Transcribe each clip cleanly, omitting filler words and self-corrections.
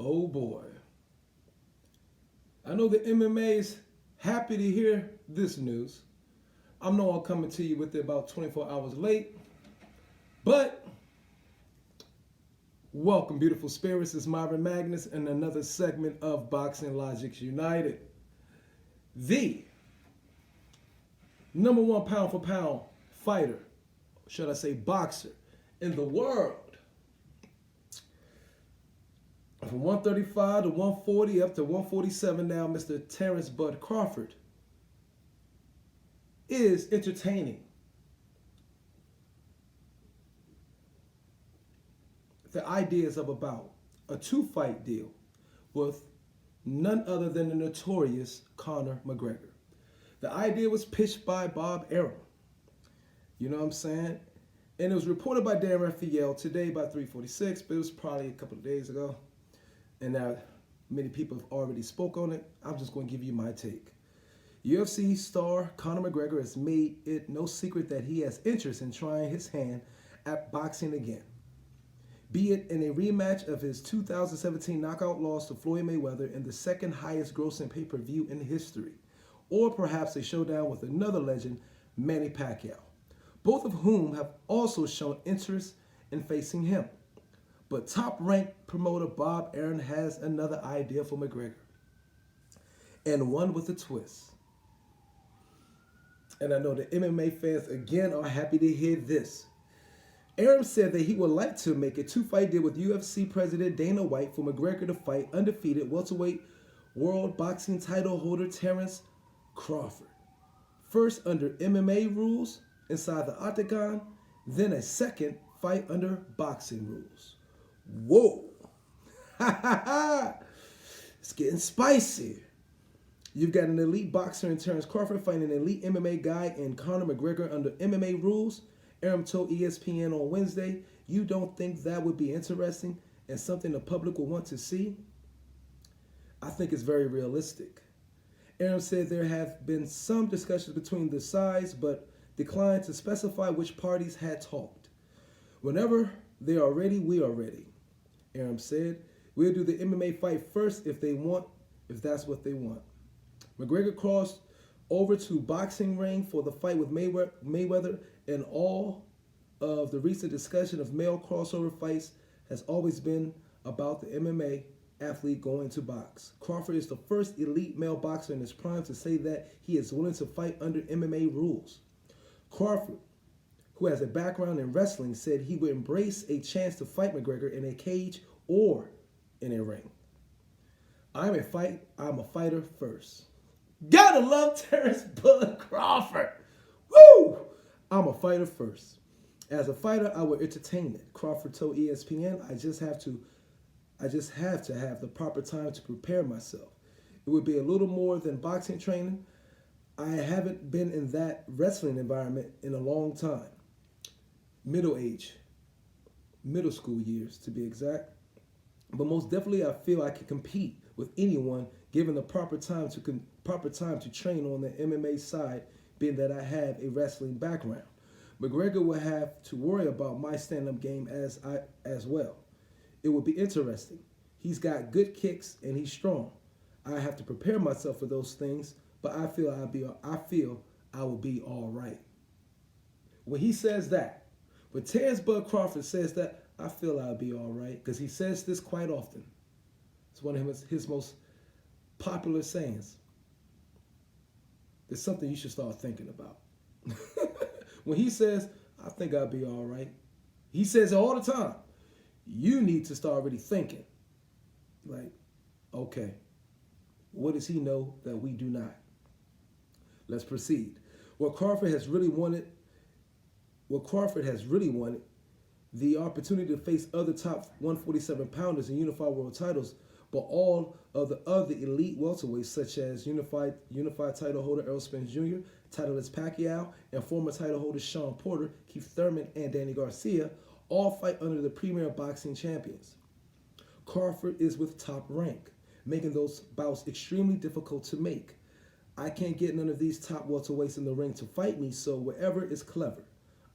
Oh boy. I know the MMA is happy to hear this news. I'm know I'm coming to you with it about 24 hours late, but welcome, beautiful spirits. It's Myron Magnus and another segment of Boxing Logics United. The number one pound for pound fighter, should I say boxer, in the world. From 135 to 140 up to 147 now, Mr. Terrence Bud Crawford is entertaining the ideas of about a two-fight deal with none other than the notorious Conor McGregor. The idea was pitched by Bob Arum. You know what I'm saying? And it was reported by Dan Raphael today by 346, but it was probably a couple of days ago. And now many people have already spoke on it. I'm just going to give you my take. UFC star Conor McGregor has made it no secret that he has interest in trying his hand at boxing again, be it in a rematch of his 2017 knockout loss to Floyd Mayweather in the second highest grossing pay-per-view in history, or perhaps a showdown with another legend, Manny Pacquiao, both of whom have also shown interest in facing him. But top-ranked promoter Bob Arum has another idea for McGregor, and one with a twist. And I know the MMA fans again are happy to hear this. Arum said that he would like to make a two-fight deal with UFC President Dana White for McGregor to fight undefeated welterweight world boxing title holder Terrence Crawford. First under MMA rules inside the octagon, then a second fight under boxing rules. Whoa. Ha ha ha. It's getting spicy. You've got an elite boxer in Terrence Crawford fighting an elite MMA guy in Conor McGregor under MMA rules. Arum told ESPN on Wednesday, "You don't think that would be interesting and something the public will want to see?" I think it's very realistic. Arum said there have been some discussions between the sides, but declined to specify which parties had talked. "Whenever they are ready, we are ready," Arum said. "We'll do the MMA fight first if that's what they want." McGregor crossed over to boxing ring for the fight with Mayweather, and all of the recent discussion of male crossover fights has always been about the MMA athlete going to box. Crawford is the first elite male boxer in his prime to say that he is willing to fight under MMA rules. Crawford, who has a background in wrestling, said he would embrace a chance to fight McGregor in a cage or in a ring. I'm a fighter first." Gotta love Terrence Bud Crawford. Woo! "I'm a fighter first. As a fighter, I will entertain it," Crawford told ESPN. I just have to have the proper time to prepare myself. It would be a little more than boxing training. I haven't been in that wrestling environment in a long time. Middle school years to be exact. But most definitely I feel I can compete with anyone given the proper time to train on the MMA side, being that I have a wrestling background. McGregor will have to worry about my stand-up game as well. It will be interesting. He's got good kicks and he's strong. I have to prepare myself for those things, but I feel I will be all right. When he says that, when Terrence Bud Crawford says that, I feel I'll be all right, because he says this quite often. It's one of his most popular sayings. There's something you should start thinking about. When he says, "I think I'll be all right," he says it all the time. You need to start really thinking. Like, okay, what does he know that we do not? Let's proceed. What Crawford has really wanted, the opportunity to face other top 147 pounders and unified world titles, but all of the other elite welterweights such as unified title holder Errol Spence Jr., titleist Pacquiao, and former title holders Sean Porter, Keith Thurman, and Danny Garcia all fight under the premier boxing champions. Crawford is with Top Rank, making those bouts extremely difficult to make. I can't get none of these top welterweights in the ring to fight me, so whatever is clever,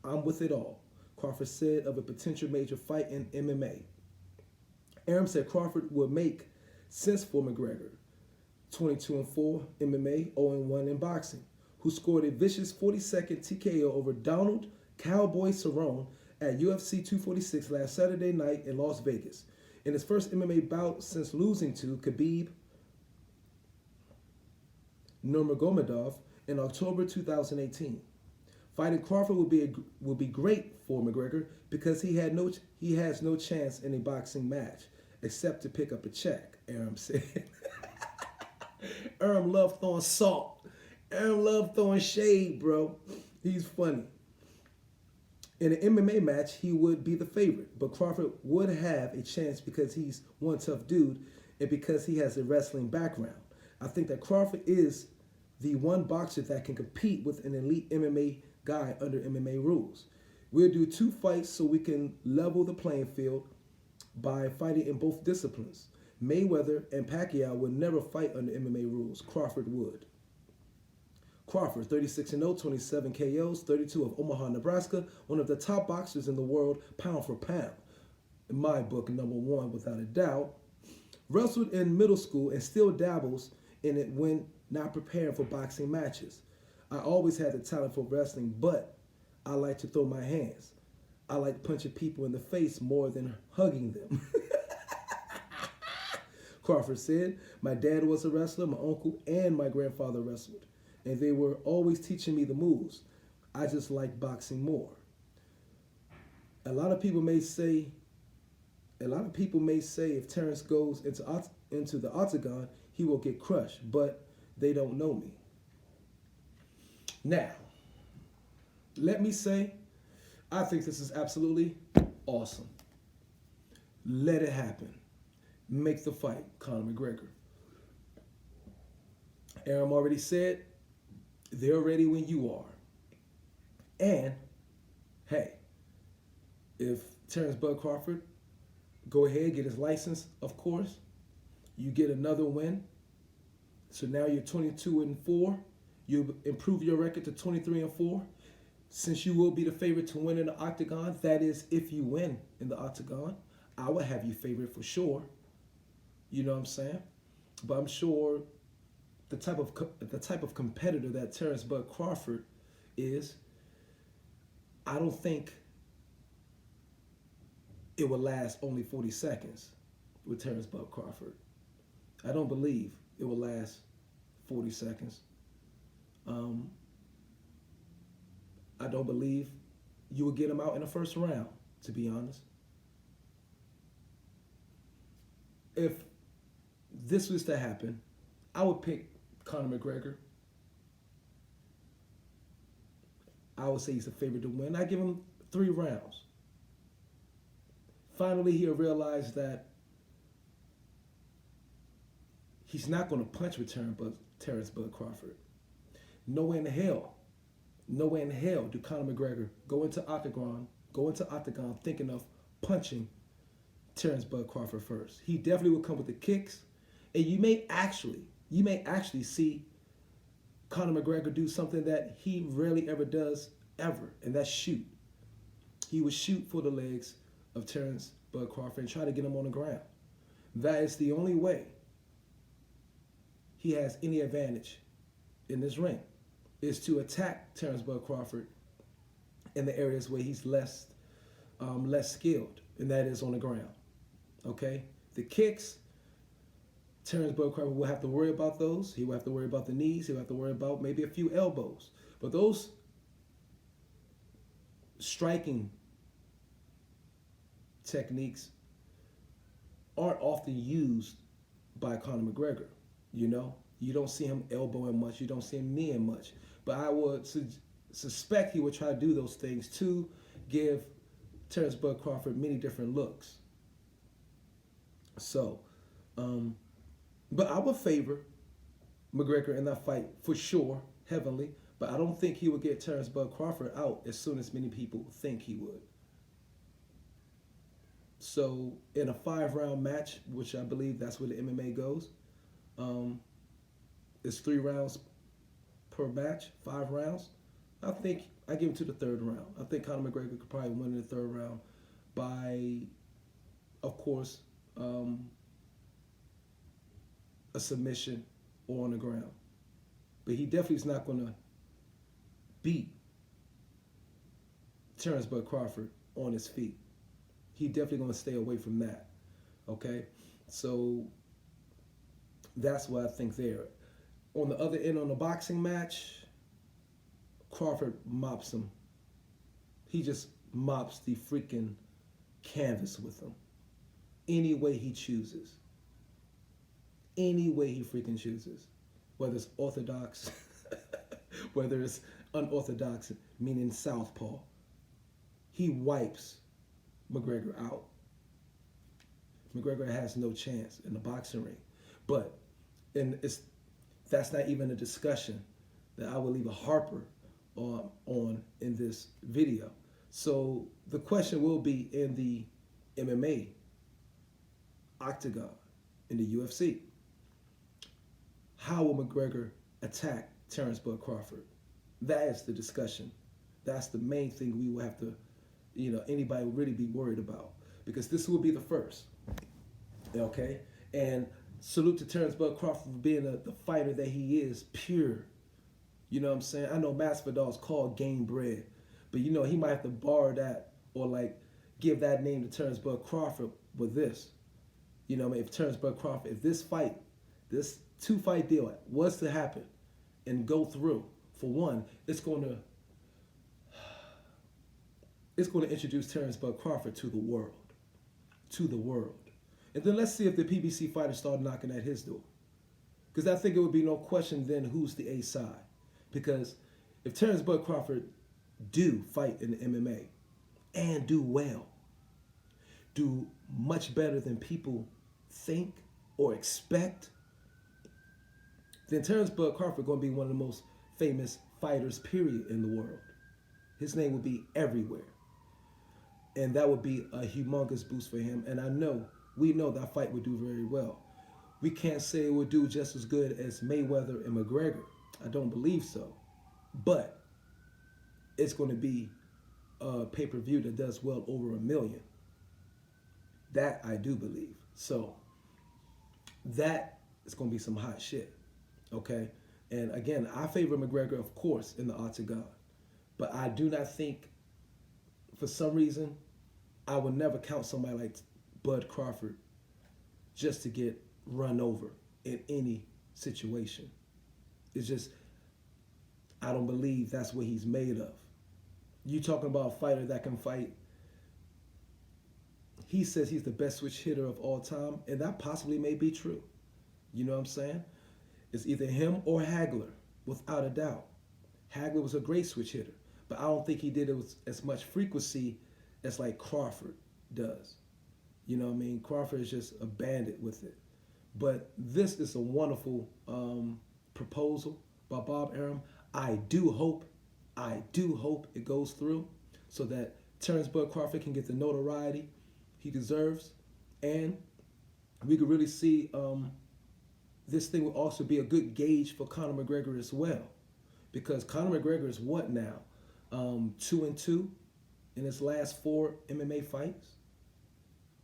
I'm with it all, Crawford said of a potential major fight in MMA. Aram said Crawford would make sense for McGregor, 22-4 MMA, 0-1 in boxing, who scored a vicious 40-second TKO over Donald Cowboy Cerrone at UFC 246 last Saturday night in Las Vegas. In his first MMA bout since losing to Khabib Nurmagomedov in October 2018. Fighting Crawford will be great for McGregor because he has no chance in a boxing match except to pick up a check, Aram said. Aram loved throwing salt. Aram loved throwing shade, bro. He's funny. In an MMA match, he would be the favorite, but Crawford would have a chance because he's one tough dude and because he has a wrestling background. I think that Crawford is the one boxer that can compete with an elite MMA guy under MMA rules. We'll do 2 fights so we can level the playing field by fighting in both disciplines. Mayweather and Pacquiao would never fight under MMA rules. Crawford would. Crawford, 36-0, 27 KOs, 32 of Omaha, Nebraska, one of the top boxers in the world, pound for pound. In my book, #1 without a doubt. Wrestled in middle school and still dabbles in it when not preparing for boxing matches. I always had the talent for wrestling, but I like to throw my hands. I like punching people in the face more than hugging them. Crawford said, my dad was a wrestler, my uncle and my grandfather wrestled, and they were always teaching me the moves. I just like boxing more. A lot of people may say if Terrence goes into the octagon, he will get crushed, but they don't know me. Now, let me say, I think this is absolutely awesome. Let it happen. Make the fight, Conor McGregor. Aram already said, they're ready when you are. And, hey, if Terrence Bud Crawford go ahead, get his license, of course, you get another win. So now you're 22-4. You improve your record to 23-4. Since you will be the favorite to win in the octagon, that is, if you win in the octagon, I would have you favorite for sure. You know what I'm saying? But I'm sure the type of competitor that Terrence Bud Crawford is, I don't think it will last only 40 seconds with Terrence Bud Crawford. I don't believe it will last 40 seconds. I don't believe you will get him out in the first round, to be honest. If this was to happen, I would pick Conor McGregor. I would say he's the favorite to win. I give him 3 rounds. Finally, he'll realize that he's not going to punch with Terrence Bud Crawford. No way in hell do Conor McGregor go into octagon thinking of punching Terrence Bud Crawford first. He definitely will come with the kicks, and you may actually see Conor McGregor do something that he rarely ever does, and that's shoot. He would shoot for the legs of Terrence Bud Crawford and try to get him on the ground. That is the only way he has any advantage in this ring, is to attack Terrence Bud Crawford in the areas where he's less skilled, and that is on the ground. Okay? The kicks, Terrence Bud Crawford will have to worry about those. He will have to worry about the knees. He'll have to worry about maybe a few elbows. But those striking techniques aren't often used by Conor McGregor. You know? You don't see him elbowing much. You don't see him kneeing much. But I would suspect he would try to do those things to give Terrence Bud Crawford many different looks. So, but I would favor McGregor in that fight for sure, heavily. But I don't think he would get Terrence Bud Crawford out as soon as many people think he would. So, in a 5-round match, which I believe that's where the MMA goes, it's 3 rounds per match, 5 rounds. I think I give him to the 3rd round. I think Conor McGregor could probably win in the 3rd round by, of course, um, a submission or on the ground. But he definitely is not going to beat Terrence Bud Crawford on his feet. He definitely going to stay away from that. Okay? So that's what I think there. On the other end, on the boxing match, Crawford mops him. He just mops the freaking canvas with him. Any way he chooses. Any way he freaking chooses. Whether it's orthodox, whether it's unorthodox, meaning southpaw. He wipes McGregor out. McGregor has no chance in the boxing ring. But that's not even a discussion that I will leave a harper on in this video. So the question will be in the MMA octagon, in the UFC. How will McGregor attack Terrence Bud Crawford? That is the discussion. That's the main thing we will have to, anybody will really be worried about. Because this will be the first. Okay? And salute to Terrence Bud Crawford for being the fighter that he is, pure. You know what I'm saying? I know Masvidal is called game bred, but he might have to borrow that or give that name to Terrence Bud Crawford with this. If Terrence Bud Crawford, if this 2-fight deal was to happen and go through, for one, it's going to introduce Terrence Bud Crawford to the world. To the world. And then let's see if the PBC fighters start knocking at his door. Because I think it would be no question then who's the A side. Because if Terrence Bud Crawford do fight in the MMA and do well, do much better than people think or expect, then Terrence Bud Crawford going to be one of the most famous fighters, period, in the world. His name would be everywhere. And that would be a humongous boost for him. And we know that fight would do very well. We can't say it would do just as good as Mayweather and McGregor. I don't believe so. But it's going to be a pay-per-view that does well over 1 million. That I do believe. So that is going to be some hot shit. Okay? And again, I favor McGregor, of course, in the octagon. But I do not think, for some reason, I would never count somebody like Bud Crawford just to get run over in any situation. It's just, I don't believe that's what he's made of. You talking about a fighter that can fight. He says he's the best switch hitter of all time, and that possibly may be true. You know what I'm saying? It's either him or Hagler, without a doubt. Hagler was a great switch hitter, but I don't think he did it with as much frequency as like Crawford does. You know what I mean? Crawford is just a bandit with it. But this is a wonderful proposal by Bob Arum. I do hope it goes through so that Terrence Bud Crawford can get the notoriety he deserves. And we could really see this thing will also be a good gauge for Conor McGregor as well. Because Conor McGregor is what now? 2-2 in his last 4 MMA fights,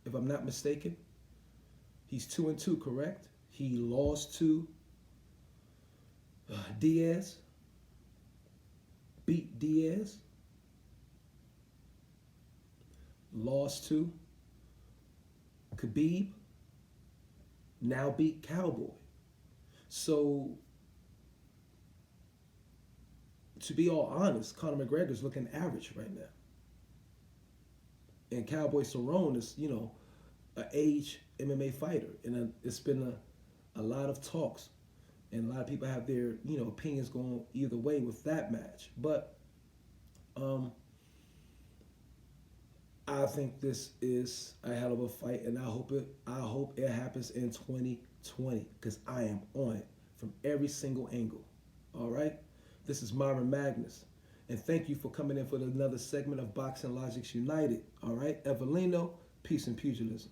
if I'm not mistaken. He's 2-2, correct? He lost to Diaz, beat Diaz, lost to Khabib, now beat Cowboy. So, to be all honest, Conor McGregor's looking average right now. And Cowboy Cerrone is, an age MMA fighter. And it's been a lot of talks. And a lot of people have their, opinions going either way with that match. But I think this is a hell of a fight, and I hope it happens in 2020 because I am on it from every single angle. All right? This is Myron Magnus, and thank you for coming in for another segment of Boxing Logics United. All right? Evelino, peace and pugilism.